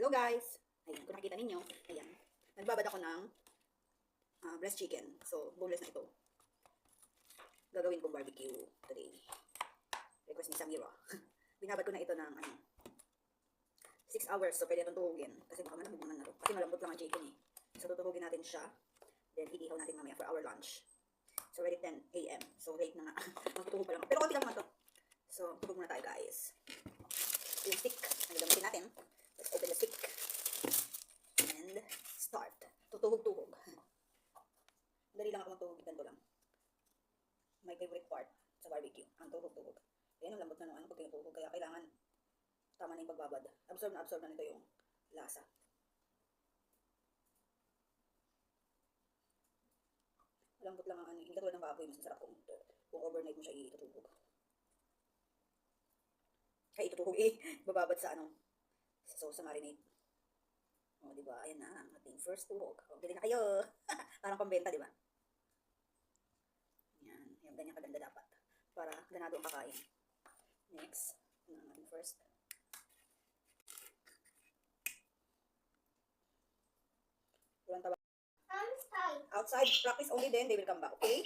Hello guys! Ayan, kung nakikita ninyo, ayan. Nagbabad ako ng breast chicken. So, boneless na ito. Gagawin kong barbecue today. Request ni Samira. Binabad ko na ito ng 6 hours. So, pwede itong tuhugin. Kasi baka malambot naman na ito. Kasi malambot lang ang chicken eh. So, tutuhugin natin siya. Then, iihaw natin mamaya for our lunch. So, ready 10 a.m. So, late na nga. Magtutuhog pa lang. Pero konti lang naman ito. So, tuhog muna tayo guys. Yung stick. Ang gagamitin natin. Let's open the stick. And start. Tutuhog-tuhog. Dali lang ako magtuhog. Ganito lang. My favorite part sa barbecue. Ang tuhog-tuhog. Ayan, ang lambot na naman pag tinutuhog. Kaya kailangan tama na yung pagbabad. Absorb na nito yung lasa. Lambot lang ang hindi katulad ng baboy. Mas masarap kung overnight mo siya itutuhog. Ay, itutuhog bababad sa sa marinade. O, diba? Ayan na, ang ating first tuhog. O, bili na kayo. Parang pambenta, diba? Yan. Yan, ganyan kaganda dapat. Para ganado ang kakain. Next, ang ating first. Walang taba. Outside. Practice only then, they will come back. Okay?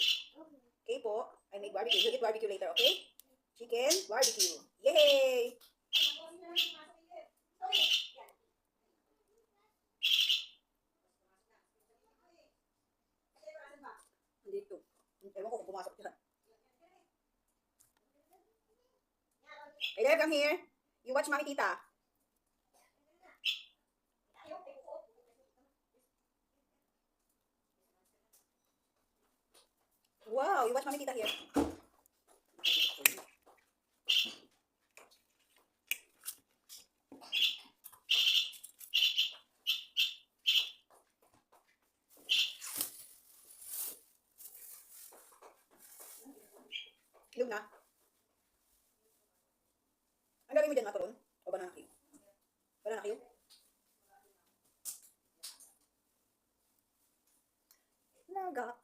Okay po. I make barbecue. You eat barbecue later, okay? Chicken, barbecue. Yay! Dito. Ewan ko kung pumasok dyan. Hey there, come here. You watch Mami Tita. Wow, you watch Mami Tita here. Ilog na. Ang gawin mo dyan, makaroon? O banana cue? Banana cue? Naga.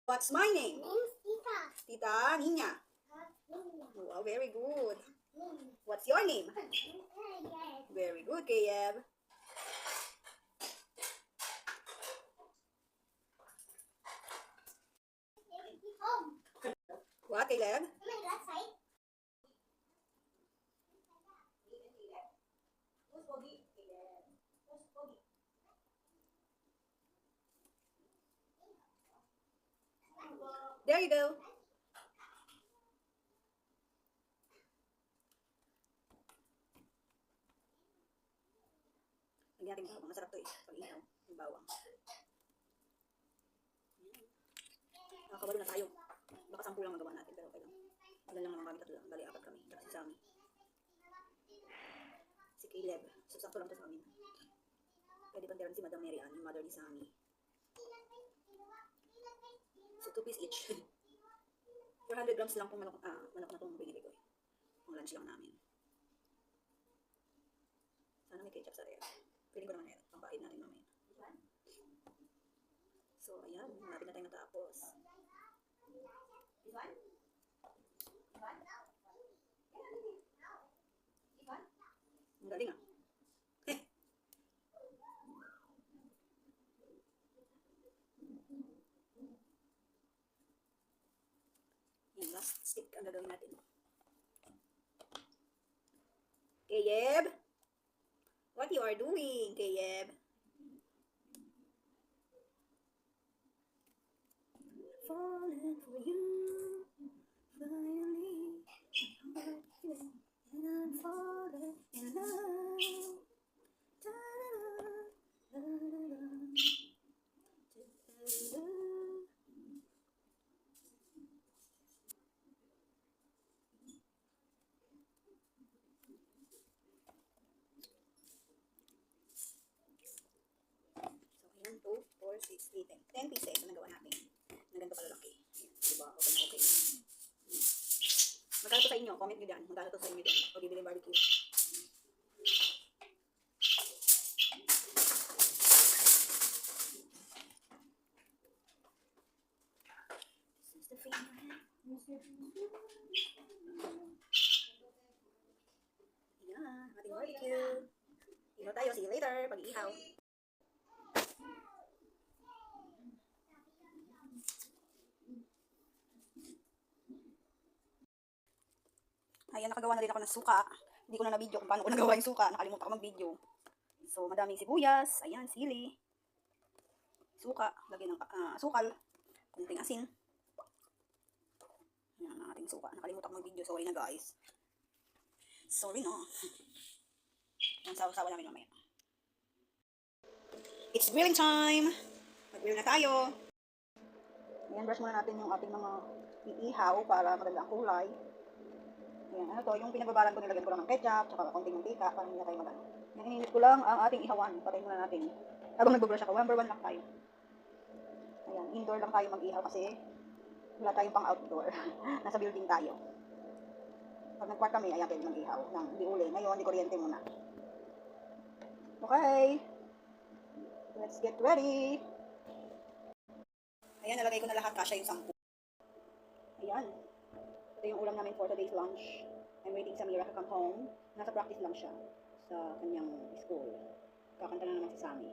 What's my name? Tita. Tita Nina. Wow, very good. What's your name? Very good, Kayeb. What, Caleb? There you go. Lagyan natin bawang. Masarap to eh. Pag-ihaw. Yung bawang. Nakakabalo na tayo. Baka 10 lang magawa natin. Pero okay lang. Ilan lang naman kami, 3 lang. Bali, 4 kami. Tsaka si Sammy. Si Caleb. So, sakto lang to sa amin. Pwede pang tiran si Madam Mary Ann, yung mother ni Sammy. So, 2 piece each. 400 grams lang pong manok na itong binili ko eh. Ang lunch lang namin. Sana may ketchup sa ref. Piling ko naman meron. Pangkain natin mamaya. So, ayan. Malapit na tayo natapos. Ang galing ah. Yan, last stick ang gagawin natin. Kayeb? What you are doing, Kayeb? Falling for you, finally, and I'm falling in love. So, ayan, 2, 4, 6, 8, 10 pieces na nagawa natin. Na ganito kalalaki. Diba? Okay. Magkano to sa inyo? Comment nyo dyan. Magkano to sa inyo dyan? O bibili barbecue. Ayan, ating barbecue. Ihaw tayo. See you later. Pag-iihaw. Ayan, nakagawa na din ako ng suka. Hindi ko na na-video kung paano ko nagawa yung suka. Nakalimutan ko mag-video. So, madaming sibuyas. Ayan, sili. Suka. Lagyan ng sukal. Kunting asin. Ayan ang ating suka. Nakalimutan ko mag-video. Sorry na guys. Sorry no. Ayan, sawa-sawa namin mamaya. It's grilling time. Mag-grill na tayo. Ayan, brush muna natin yung ating mga iihaw para maganda ang kulay. Ayan, ano to, yung pinagbabaran ko, nilagyan ko lang ng ketchup, tsaka konting mantika, para hindi na tayo magano. Yan, ininit ko lang ang ating ihawan. Patayin muna natin. Habang nagbabrush ako, number 1 lang tayo. Ayan, indoor lang tayo mag-ihaw kasi wala tayong pang outdoor. Nasa building tayo. Pag nag-park kami, ayan, pwede mag-ihaw ng diuli. Ngayon, di kuryente muna. Okay. Let's get ready. Ayan, nalagay ko na lahat kasya yung 10. Ayan. Ito yung ulam namin for today's lunch. I'm waiting sa Mira to come home. Nasa practice lang siya sa kanyang school. Kakanta na naman si Sammy.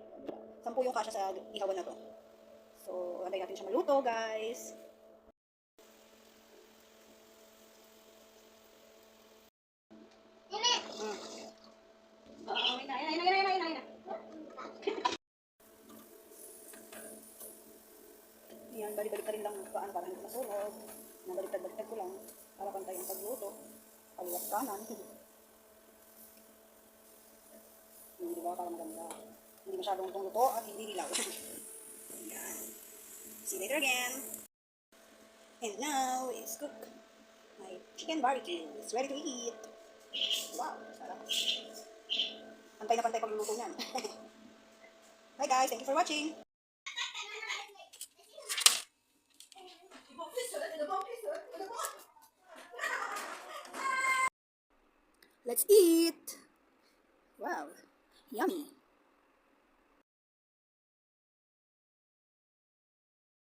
10 yung kasya sa ihawan na to. So, antay natin siya maluto, guys. Ayan, balik-balik ka rin lang paano para hindi masunog. Nabaliktad-baliktad ko lang para pantay ang pagluto. Kaliwat kanan. Yung diba, para maganda. Hindi masyadong itong luto at hindi hilaw. Ayan. See you later again. And now, it's cook. My chicken barbecue is ready to eat. Wow, sarap. Pantay na pantay pagluluto niyan. Bye guys, thank you for watching. Let's eat! Wow, yummy!